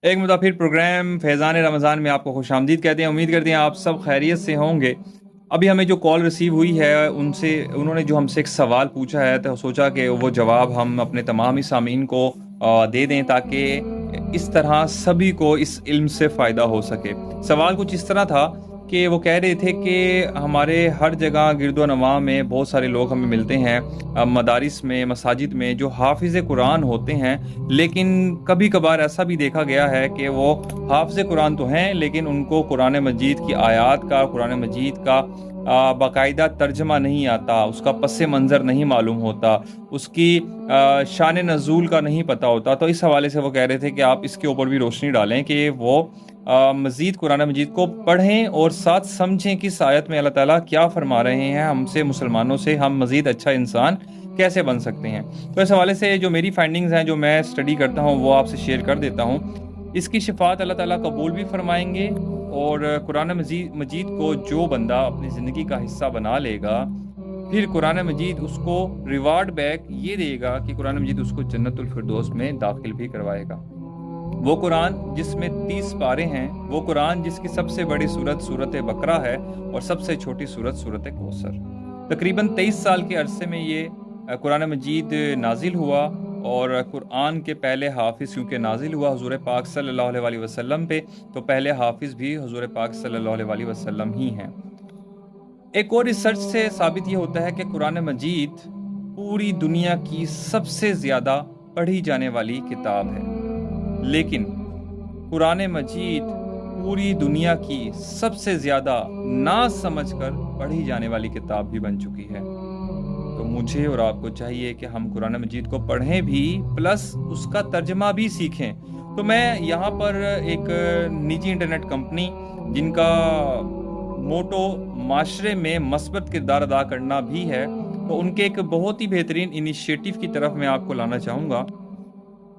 ایک مرتبہ پھر پروگرام فیضان رمضان میں آپ کو خوش آمدید کہتے ہیں. امید کرتے ہیں آپ سب خیریت سے ہوں گے. ابھی ہمیں جو کال ریسیو ہوئی ہے انہوں نے جو ہم سے ایک سوال پوچھا ہے تو سوچا کہ وہ جواب ہم اپنے تمام ہی سامعین کو دے دیں تاکہ اس طرح سبھی کو اس علم سے فائدہ ہو سکے. سوال کچھ اس طرح تھا کہ وہ کہہ رہے تھے کہ ہمارے ہر جگہ گرد و نواح میں بہت سارے لوگ ہمیں ملتے ہیں مدارس میں، مساجد میں، جو حافظ قرآن ہوتے ہیں، لیکن کبھی کبھار ایسا بھی دیکھا گیا ہے کہ وہ حافظ قرآن تو ہیں لیکن ان کو قرآن مجید کی آیات کا، قرآن مجید کا باقاعدہ ترجمہ نہیں آتا، اس کا پس منظر نہیں معلوم ہوتا، اس کی شان نزول کا نہیں پتہ ہوتا. تو اس حوالے سے وہ کہہ رہے تھے کہ آپ اس کے اوپر بھی روشنی ڈالیں کہ وہ مزید قرآن مجید کو پڑھیں اور ساتھ سمجھیں کہ اس آیت میں اللہ تعالیٰ کیا فرما رہے ہیں ہم سے، مسلمانوں سے ہم مزید اچھا انسان کیسے بن سکتے ہیں. تو اس حوالے سے جو میری فائنڈنگز ہیں، جو میں اسٹڈی کرتا ہوں، وہ آپ سے شیئر کر دیتا ہوں. اس کی شفاعت اللہ تعالیٰ قبول بھی فرمائیں گے، اور قرآن مجید کو جو بندہ اپنی زندگی کا حصہ بنا لے گا، پھر قرآن مجید اس کو ریوارڈ بیک یہ دے گا کہ قرآن مجید اس کو جنت الفردوس میں داخل بھی کروائے گا. وہ قرآن جس میں 30 پارے ہیں، وہ قرآن جس کی سب سے بڑی سورت بقرہ ہے اور سب سے چھوٹی سورت کوثر. تقریباً 23 سال کے عرصے میں یہ قرآن مجید نازل ہوا، اور قرآن کے پہلے حافظ کیونکہ نازل ہوا حضور پاک صلی اللہ علیہ وسلم پہ، تو پہلے حافظ بھی حضور پاک صلی اللہ علیہ وسلم ہی ہیں. ایک اور ریسرچ سے ثابت یہ ہوتا ہے کہ قرآن مجید پوری دنیا کی سب سے زیادہ پڑھی جانے والی کتاب ہے، لیکن قرآن مجید پوری دنیا کی سب سے زیادہ نہ سمجھ کر پڑھی جانے والی کتاب بھی بن چکی ہے. تو مجھے اور آپ کو چاہیے کہ ہم قرآن مجید کو پڑھیں بھی، پلس اس کا ترجمہ بھی سیکھیں. تو میں یہاں پر ایک نجی انٹرنیٹ کمپنی جن کا موٹو معاشرے میں مثبت کردار ادا کرنا بھی ہے، تو ان کے ایک بہت ہی بہترین انیشیٹو کی طرف میں آپ کو لانا چاہوں گا.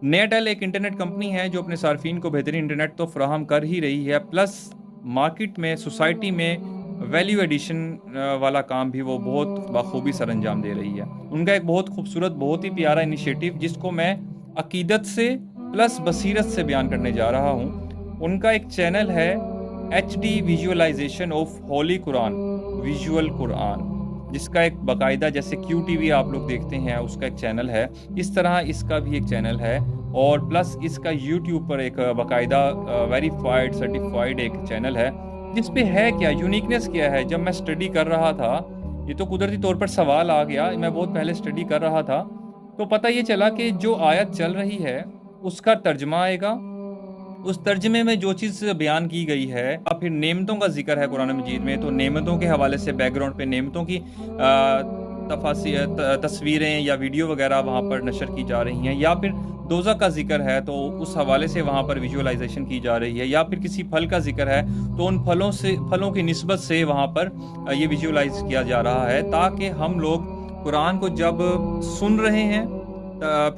نیٹل ایک انٹرنیٹ کمپنی ہے جو اپنے صارفین کو بہترین انٹرنیٹ تو فراہم کر ہی رہی ہے، پلس مارکیٹ میں، سوسائٹی میں ویلیو ایڈیشن والا کام بھی وہ بہت بخوبی سر انجام دے رہی ہے. ان کا ایک بہت خوبصورت، بہت ہی پیارا انیشیٹو جس کو میں عقیدت سے پلس بصیرت سے بیان کرنے جا رہا ہوں. ان کا ایک چینل ہے HD visualization of Holy Quran, visual Quran, جس کا ایک باقاعدہ جیسے QTV آپ لوگ دیکھتے ہیں اس کا ایک چینل ہے، اس طرح اس کا بھی ایک چینل ہے، اور پلس اس کا YouTube پر ایک باقاعدہ ویریفائڈ سرٹیفائڈ ایک چینل ہے جس پہ ہے کیا یونیکنیس کیا ہے. جب میں اسٹڈی کر رہا تھا، یہ تو قدرتی طور پر سوال آ گیا، میں بہت پہلے اسٹڈی کر رہا تھا، تو پتہ یہ چلا کہ جو آیت چل رہی ہے اس کا ترجمہ آئے گا، اس ترجمے میں جو چیز بیان کی گئی ہے، اور پھر نعمتوں کا ذکر ہے قرآن مجید میں، تو نعمتوں کے حوالے سے بیک گراؤنڈ پہ نعمتوں کی تصویریں یا ویڈیو وغیرہ وہاں پر نشر کی جا رہی ہیں، یا پھر دوزخ کا ذکر ہے تو اس حوالے سے وہاں پر ویژولائزیشن کی جا رہی ہے، یا پھر کسی پھل کا ذکر ہے تو ان پھلوں کی نسبت سے وہاں پر یہ ویژولائز کیا جا رہا ہے، تاکہ ہم لوگ قرآن کو جب سن رہے ہیں،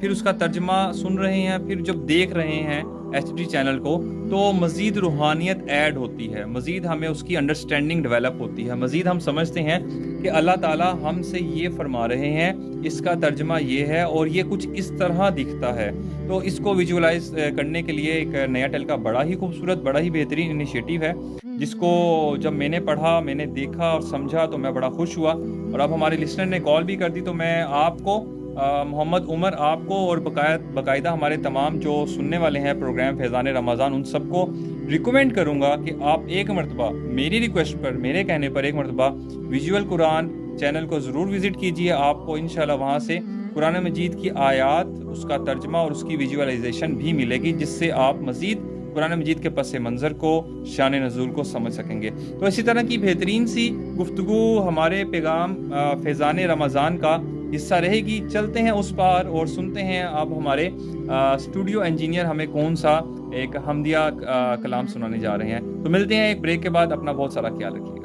پھر اس کا ترجمہ سن رہے ہیں، پھر جب دیکھ رہے ہیں HD چینل کو، تو مزید روحانیت ایڈ ہوتی ہے، مزید ہمیں اس کی انڈرسٹینڈنگ ڈیولپ ہوتی ہے، مزید ہم سمجھتے ہیں کہ اللہ تعالیٰ ہم سے یہ فرما رہے ہیں، اس کا ترجمہ یہ ہے اور یہ کچھ اس طرح دکھتا ہے. تو اس کو ویژولائز کرنے کے لیے ایک نیا ٹیل کا بڑا ہی خوبصورت، بڑا ہی بہترین انیشیٹو ہے، جس کو جب میں نے پڑھا، میں نے دیکھا اور سمجھا تو میں بڑا خوش ہوا. اور اب ہمارے لسنر نے کال بھی کر دی، تو میں آپ کو محمد عمر، آپ کو اور باقاعدہ ہمارے تمام جو سننے والے ہیں پروگرام فیضان رمضان، ان سب کو ریکمینڈ کروں گا کہ آپ ایک مرتبہ میری ریکویسٹ پر، میرے کہنے پر، ایک مرتبہ ویژول قرآن چینل کو ضرور وزٹ کیجئے. آپ کو انشاءاللہ وہاں سے قرآن مجید کی آیات، اس کا ترجمہ اور اس کی ویژولائزیشن بھی ملے گی، جس سے آپ مزید قرآن مجید کے پس منظر کو، شان نزول کو سمجھ سکیں گے. تو اسی طرح کی بہترین سی گفتگو ہمارے پیغام فیضان رمضان کا حصہ رہے گی. چلتے ہیں اس پار اور سنتے ہیں اب ہمارے اسٹوڈیو انجینئر ہمیں کون سا ایک حمدیہ کلام سنانے جا رہے ہیں. تو ملتے ہیں ایک بریک کے بعد. اپنا بہت سارا خیال رکھیے.